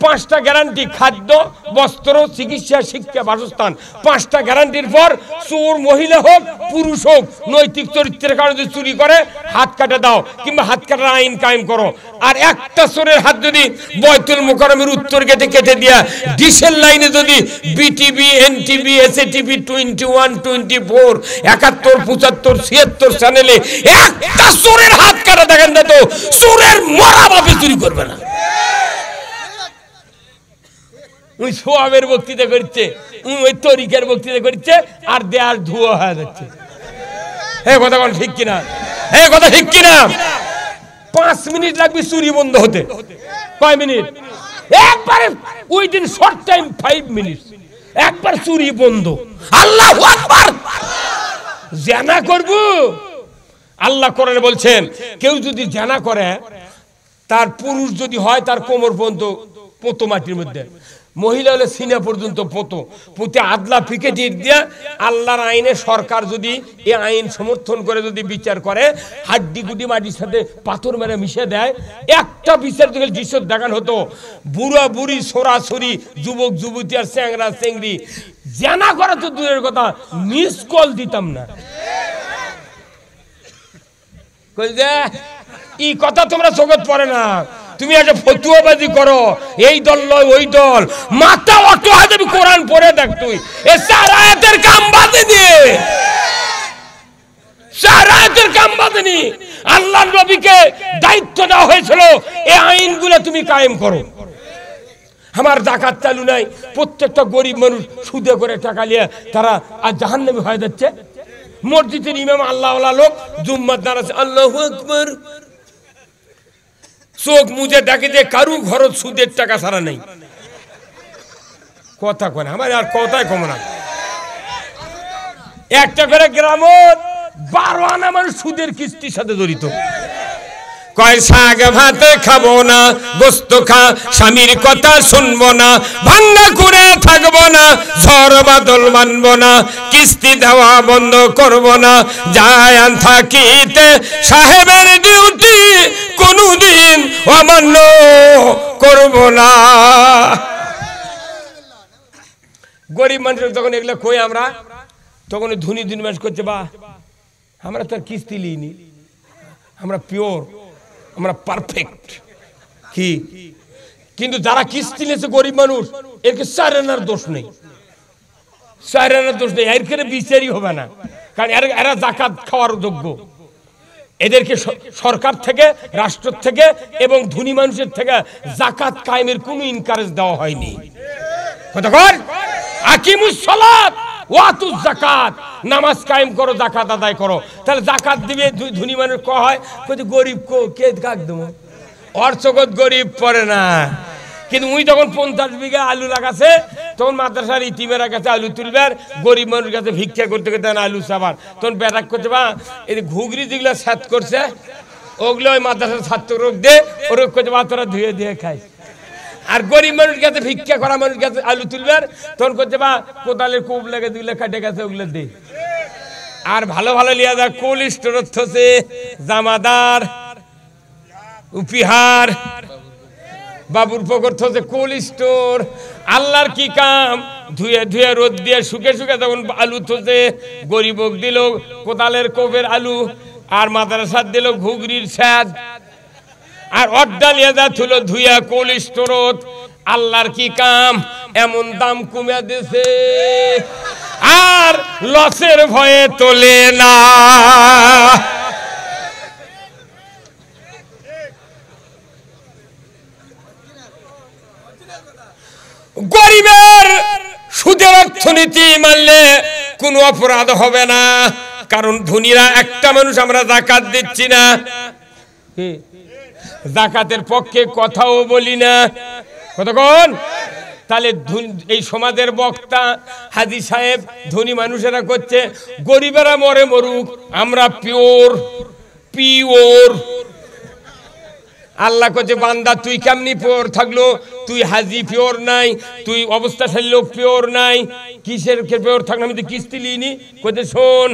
5টা গ্যারান্টি, খাদ্য, বস্ত্র, চিকিৎসা, শিক্ষা, বাসস্থান। 5টা গ্যারান্টির পর চোর মহিলা হোক পুরুষ হোক, নৈতিক চরিত্রের কারণে যদি চুরি করে হাত কাটে দাও, কিংবা হাত কাটার আইন কায়েম করো। আর একটা চোরের হাত যদি বয়তুল মুকাররমের উত্তর গেটে কেটে দিয়া ডিসেল লাইনে যদি বিটিভি, এনটিভি, এসএটিভি 21, 24, 71, 75, 76 চ্যানেলে একটা চোরের হাত কাটা দেখেন না তো চোরের মরা বাপে চুরি করবে না। ওই সোয়াবের বক্তৃতা করছে, ওই তরিকার বক্তৃতা করছে, আর দেয়াল ধুয়ো হয়ে যাচ্ছে। হ্যাঁ কথা বল ঠিক কিনা? এই কথা ঠিক কিনা? 5 মিনিট লাগবে চুরি বন্ধ হতে। কয় মিনিট? একবারে উইদিন শর্ট টাইম 5 মিনিট একবার চুরি বন্ধ। আল্লাহু আকবার। জিনা করব, আল্লাহ কোরআনে বলছেন কেউ যদি জিনা করে, তার পুরুষ যদি হয় তার কোমর পর্যন্ত পোতো মাটির মধ্যে, মহিলা হলে সিনা পর্যন্ত পোতো, পুঁতে আদলা পিকেটির দিয়া আল্লাহর আইনে সরকার যদি এই আইন সমর্থন করে যদি বিচার করে, হাড্ডি গুডি মাটির সাথে পাথর মেরে মিশে দেয়, একটা বিচার থেকে দৃশ্য দেখান হতো, বুড়া বুড়ি সরাসরি যুবক যুবতী আর চ্যাংরা চেংড়ি জানা করা তো দূরের কথা, মিস কল দিতাম না। এই কথা তোমরা চোখে পড়ে না। তুমি আজ ফতুয়াবাজি করো, এই দল নয় ওই দল, মাথা অটো হাতে কোরআন পড়ে দেখ। তুই এই 4 আয়াতের কাম বাঁধেনি, 4 আয়াতের কাম বাঁধেনি। আল্লাহর নবীকে দায়িত্ব দেওয়া হয়েছিল এই আইনগুলো তুমি কায়েম করো। আমার যাকাত চালু নাই, প্রত্যেকটা গরিব মানুষ সুদে করে টাকা নিয়ে তারা আর জাহান্নামী হয়ে যাচ্ছে। মসজিদের ইমাম আল্লাহওয়ালা লোক জুম্মার দাঁড়াচ্ছে, আল্লাহু আকবার, চোখ মুজে ডাকে যে কারু ঘরত সুদের টাকা ছাড়া নেই। কথা কয় আমার আর কথাই কম না। একটা করে গ্রামত 12 আনা মানুষ সুদের কিস্তির সাথে জড়িত। কয় শাক ভাতে খাবো না, গোস্ত খা স্বামীর কথা শুনবো না, ভাঙ্গা করে থাকবো না, ঝড় বাদল মানবো না, কিস্তি দেওয়া বন্ধ করবো না, যায় থাকিতে সাহেবের ডিউটি কোনদিন অমান্য করবো না। গরিব মানুষের তখন এগুলো কই আমরা, তখন ধনী ধনী মানুষ করছে, বা আমরা তো কিস্তি লিনি, আমরা পিওর, আমরা পারফেক্ট। কি কিন্তু যারা কিস্তি নিয়েছে গরিব মানুষ, এর 4 আনার দোষ নেই, 4 আনার দোষ নেই, এর ক্ষেত্রে বিচারই হবে না, কারণ এরা যাকাত খাওয়ার যোগ্য। এদেরকে সরকার থেকে, রাষ্ট্র থেকে এবং ধনী মানুষের থেকে যাকাত কায়েমের কোনো এনকারেজ দেওয়া হয়নি। কতক্ষণ আকিমুস সালাত ওয়াতুজ যাকাত, নামাজ কায়েম করো, যাকাত আদায় করো। তাহলে যাকাত দিবে ধনী মানুষ ক হয়, গরিব কে কাক দেবো, ওর চোখত গরিব পড়ে না। কিন্তু উই যখন 50 বিঘা আলু লাগাছে, তখন মাদ্রাসার ইতিমেরা কাছে আলু তুলবার, গরিব মানুষ কাছে ভিক্ষা করতে করতে আলু চাবার, তখন ব্যাটাক করতে বা এই ঘুগরি যেগুলো স্যাত করছে ওগুলো ওই মাদ্রাসার ছাত্র রোগ দে, ও রোগ করতে বা তোরা ধুয়ে দিয়ে খাই। আর গরিব মানুষ কাছে ভিক্ষা করা মানুষ কাছে আলু তুলবার, তখন করছে বা কোদালের কোপ লেগে দিলে কাটে গেছে ওগুলো দে। আর ভালো ভালো লিয়া যায় কোল্ড স্টোর হচ্ছে জামাদার, উপিহার, বাবুর পকর হচ্ছে কোল্ড স্টোর। আল্লাহর কি কাম, ধুয়ে ধুয়ে রোদ দিয়ে শুকে শুকে তখন আলু থসে, গরিবক দিল কোদালের কোপের আলু, আর মাদ্রাসার দিল ঘুগরির স্যাদ, আর অড্ডালিয়া যা থুল ধুইয়া কোল্ড স্টোরত। আল্লাহর কি কাম, এমন দাম কমে দিছে আর লসের ভয়ে তোলে না। গরিবের সুদের অর্থনীতি মানলে কোনো অপরাধ হবে না, কারণ ধনীরা একটা মানুষ আমরা যাকাত দিচ্ছি না, যাকাতের পক্ষে কথাও বলি না। কতক্ষণ তাহলে এই সমাজের বক্তা হাজী সাহেব ধনী মানুষেরা করছে, গরিবেরা মরে মরুক, আমরা পিওর পিওর। আল্লাহ করছে, বান্দা তুই কেমনি পিওর থাকলো, তুই হাজি পিওর নাই, তুই অবস্থাশালী লোক পিওর নাই, কিসের পিওর থাকলো, আমি তো কিস্তি লিনি। কোথায় শোন,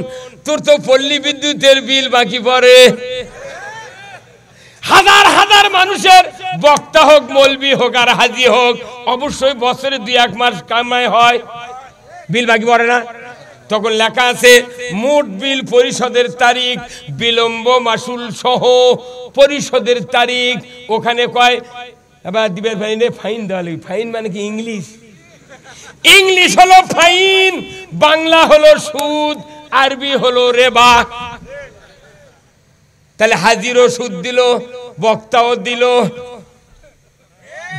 তোর তো পল্লী বিদ্যুতের বিল বাকি পড়ে, হাজার হাজার মানুষের বক্তা হোক, মৌলবি হোক আর হাজি হোক, অবশ্যই বছরে 2-1 মাস কামাই হয়, বিল বাকি পড়ে না। তখন লেখা আছে মোট বিল পরিশোধের তারিখ, বিলম্ব মাসুল সহ পরিশোধের তারিখ। ওখানে কয় এবার দিবের ফাইনে ফাইন দেওয়া লাগবে। ফাইন মানে কি? ইংলিশ, ইংলিশ হলো ফাইন, বাংলা হলো সুদ, আরবি হলো রেবা। তাহলে হাজিরও সুদ দিল, বক্তাও দিল,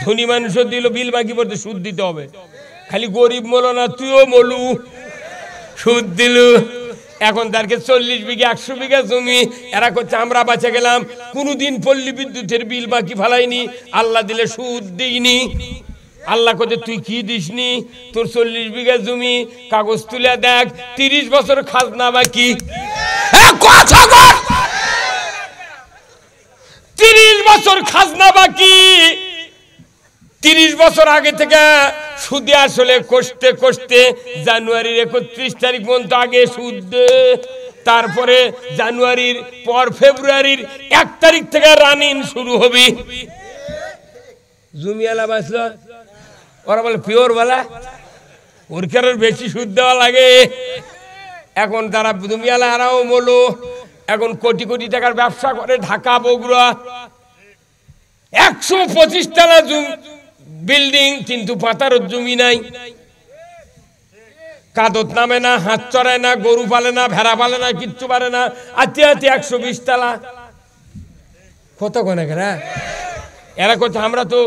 ধনী মানুষও দিল, বিল বাকি পড়তে সুদ দিতে হবে। খালি গরিব মলো না, তুইও মলু, সুদ দিল। এখন তারকে 40 বিঘা 100 বিঘা জমি এরা করছে আমরা বাঁচে গেলাম, কোনোদিন পল্লী বিদ্যুতের বিল বাকি ফেলাইনি, আল্লাহ দিলে সুদ দিইনি। আল্লাহ কোথায় তুই কি দিসনি, তোর 40 বিঘা জমি কাগজ তুলে দেখ, 30 বছর খাজনা বাকি। 30 বছর খাজনা বাকি, 30 বছর আগে থেকে সুদে আসলে কষ্টে কষ্টে জানুয়ারির 31 তারিখ পর্যন্ত আগে সুদ দে, তারপরে জানুয়ারির পর ফেব্রুয়ারির 1 তারিখ থেকে রানিং শুরু হবে। জমিওয়ালা বাঁচল, ওরা বলে পিওর বলা, ওর কারোর বেশি সুদ দেওয়া লাগে। এখন তারা জমিওয়ালা আরাও বলো, এখন কোটি কোটি টাকার ব্যবসা করে ঢাকা বগুড়া, 125 তলা বিল্ডিং, কিন্তু পাতার জমি নাই, কাদত নামে না, হাত চড়ায় না, গরু পালে না, ভেড়া পালে না, কিচ্ছু পারে না, আতে আতে 120 তলা। কত কোনে কেনা এরা করছে আমরা তো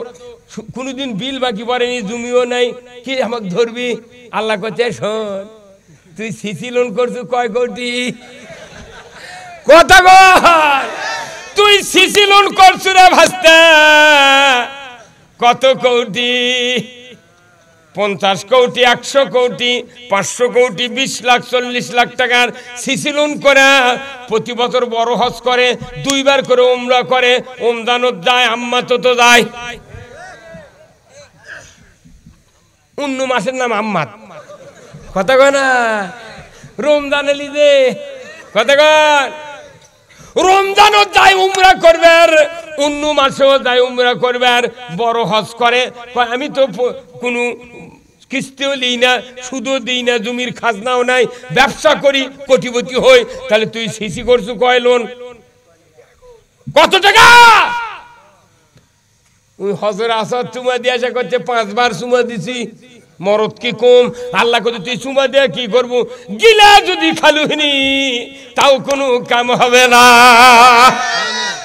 কোনোদিন বিল বাকি পড়েনি, জমিও নাই, কি আমাকে ধরবি? আল্লাহ করছে শোন, তুই সিসি লোন করছু কয় কোটি? কথা বল, তুই সিসি লোন করছু রে ভাস্তা কত কোটি? 50 কোটি, 100 কোটি, 500 কোটি, 20 লাখ, 40 লাখ টাকার সিসি লোন করে প্রতি বছর বড় হজ করে, 2 বার করে উমরা করে, ওমদানত যায়, আম্মাতো তো যায়। অন্য মাসের নাম আম্মাত, কথা কয় না? রমজান এলি দে, কথা কয়, রমজানও যায় উমরা করবে, আর অন্য মাসেও যায় উমরা করবে, আর বড় হজ করে। আমি তো কোনো কিস্তিও দিই না, সুদও দিই না, জমির খাজনাও নাই, ব্যবসা করি, কোটিপতি হই। তাহলে তুই সিসি করছু কয় লোন, কত টাকা? ওই হজর আসাদ চুমা দিয়ে আসা করছে, 5 বার চুমা দিছি, মরদ কি কম? আল্লাহ কত তুই চুমা দিয়ে কি করবো? গিলা যদি খালুনি তাও কোনো কাম হবে না,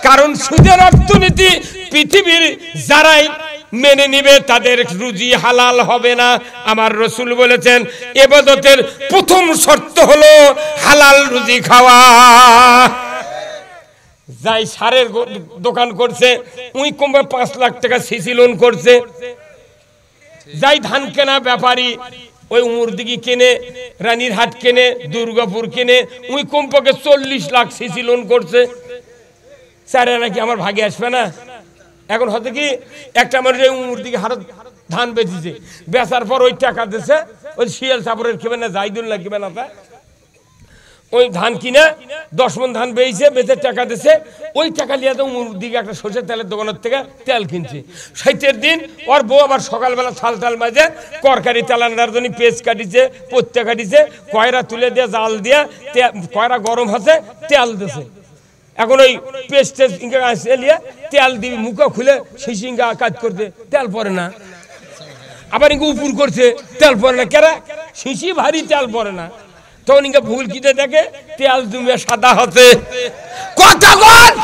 কারণ সুদের অর্থনীতি পৃথিবীর যারাই মেনে নিবে তাদের রুজি হালাল হবে না। আমার রাসূল বলেছেন ইবাদতের প্রথম শর্ত হলো হালাল রুজি খাওয়া। যাই সারের দোকান করছে, উই কমবে 5 লাখ টাকা সিসি লোন করছে। যাই ধান কেনা ব্যাপারী, ওই উমরদিঘি কেনে, রানীর হাট কেনে, দুর্গাপুর কেনে, উই কমপক্ষে 40 লাখ সিসি লোন করছে। স্যারে নাকি আমার ভাগে আসবে না। এখন হয়তো কি একটা মানুষ উমরদিঘি হারত ধান বেচেছে, বেচার পর ওই টাকা দিচ্ছে, ওই শিয়াল চাপড়ের খেবে না, জাইদুল্লাহ খেবে না, তা ওই ধান কিনে 10 মণ ধান বেচে, বেচে টাকা দিচ্ছে, ওই টাকা নিয়ে তো উমরদিঘি একটা সরষের তেলের দোকানের থেকে তেল কিনছে। 60-এর দিন ওর বউ আবার সকালবেলা থাল টাল মাঝে তরকারি তেলানোর জন্য পেঁচ কাটিছে, পত্তা কাটিছে, কয়রা তুলে দিয়ে জাল দিয়ে, কয়রা গরম হচ্ছে, তেল দিছে। এখন ওই পেস্ট এলিয়ে তেল দিবি, মুখে খুলে শিশিঙ্গা কাজ করতে, তেল পরে না। আবার ইঙ্গে উপর করছে, তেল পরে না, কেরা শিশি ভারী, তেল পরে না। তখন ইঙ্গে ভুল কিতে দেখে তেল জমে সাদা হচ্ছে। কথা বল,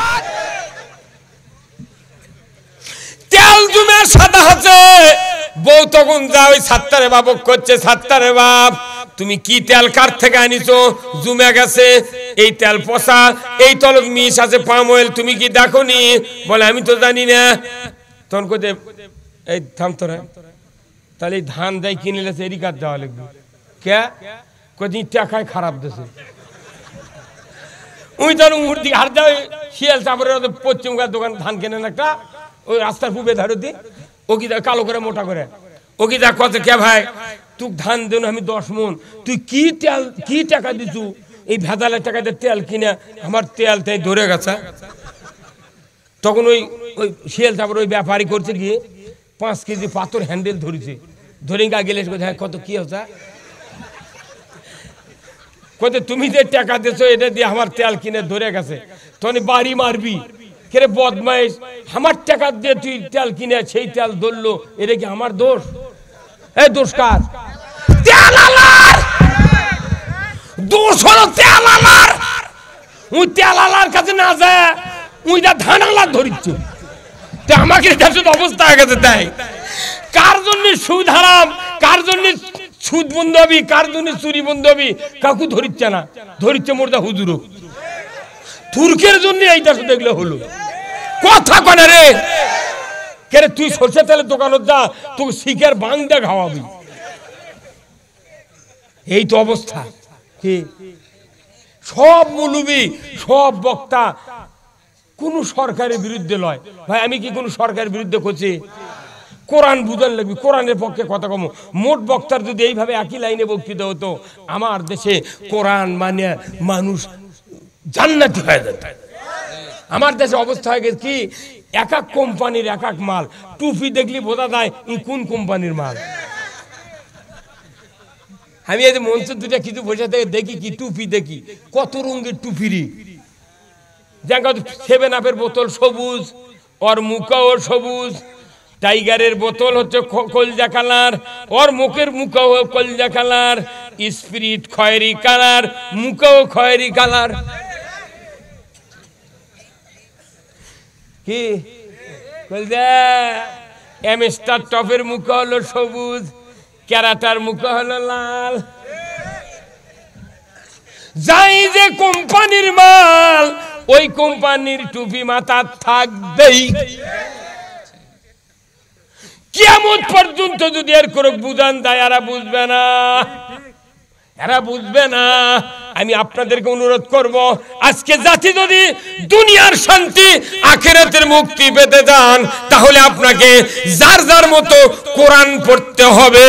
তেল জমে সাদা হচ্ছে। বউ তখন যা ওই সাত্তারে বাবক করছে, সাত্তারে বাপ তুমি কি তেল কার থেকে আনিছো? জমে গেছে, এই তেল পচা, এই তলক মিশ আছে পাম অয়েল, তুমি কি দেখো নি? বলে আমি তো জানি না। তখন কোথায় এই থাম তোরা, তাহলে ধান দেয় কিনে লেছে, এরই কাজ দেওয়া লাগবে কে? কোথায় টাকায় খারাপ দেশে। ওই তখন উমরদিঘি হার যায়, শিয়াল চাপড়ের পশ্চিমবঙ্গের দোকান ধান কেনেন একটা, ওই রাস্তার পূবে ধারতি, ও কি কালো করে মোটা করে, ও কি দেখ কত কে ভাই তুই ধান দেন আমি 10 মণ, তুই কি তেল কি টাকা দিছু? এই ভেজালের টাকাতে তেল কিনে আমার তেল তাই ধরে গেছে। তখন ওই ওই শিয়াল চাপড় ওই ব্যাপারী করছে গিয়ে 5 কেজি পাথর হ্যান্ডেল ধরেছে, ধরে গেলে কত কি হচ্ছে, কত তুমি যে টাকা দিছো এটা দিয়ে আমার তেল কিনে ধরে গেছে। তখন বাড়ি মারবি, কেরে বদমাইশ, আমার টাকা দিয়ে তুই তেল কিনে সেই তেল ধরলো, এটা কি আমার দোষ? এই দোষ কার? তেল আলার দোষ হলো, তেল আলার। ওই তেল আলার কাছে না যায়, ওই যা ধান আলার ধরিচ্ছে, আমাকে দেশের অবস্থা হয়ে গেছে। তাই কার জন্য সুদ হারাম, কার জন্য সুদ বন্ধ হবি, কার জন্য চুরি বন্ধ হবি, কাকু ধরিচ্ছে না, ধরিচ্ছে মোরদা হুজুর। তুর্কের জন্য এইটা দেখলে হলো কথা কনে রে। কে রে তুই সরষে তেলের দোকানত যা, তোকে শিখের বাংদা খাওয়াবি। এই তো অবস্থা। কি সব মৌলবি, সব বক্তা কোন সরকারের বিরুদ্ধে লয়। ভাই আমি কি কোন সরকারের বিরুদ্ধে করছি? কোরআন বুঝান লাগবে, কোরআনের পক্ষে কথা কম। মোট বক্তার যদি এইভাবে একই লাইনে বক্তৃতা হতো, আমার দেশে কোরআন মানে মানুষ জান্নাতি হয়ে যেত। আমার দেশে অবস্থা হয়ে গেছে কি, এক এক কোম্পানির এক এক মাল। টুপি দেখলি বোঝা যায় এই কোন কোম্পানির মাল। আমি এই যে মঞ্চ দুটা কিছু বসে থেকে দেখি কি টুপি দেখি, কত রঙের টুপিরি। যেমন 7 আপের বোতল সবুজ, ওর মুখাও সবুজ। টাইগারের বোতল হচ্ছে কলজা কালার, ওর মুখের মুখাও কলজা কালার। স্পিরিট খয়েরি কালার, মুখাও খয়েরি কালার। কি কলজা? এমস্টার টপের মুখা হলো সবুজ, ক্যারাটার মুখা হলো লাল। যাই যে কোম্পানির মাল, ওই কোম্পানির টুপি মাথা থাকবেই। কিয়ামত পর্যন্ত যদি এর করে বুঝান দেয়, এরা বুঝবে না, এরা বুঝবে না। আমি আপনাদেরকে অনুরোধ করব, আজকে জাতি যদি দুনিয়ার শান্তি আখিরাতের মুক্তি পেতে চান, তাহলে আপনাকে যার যার মতো কোরআন পড়তে হবে।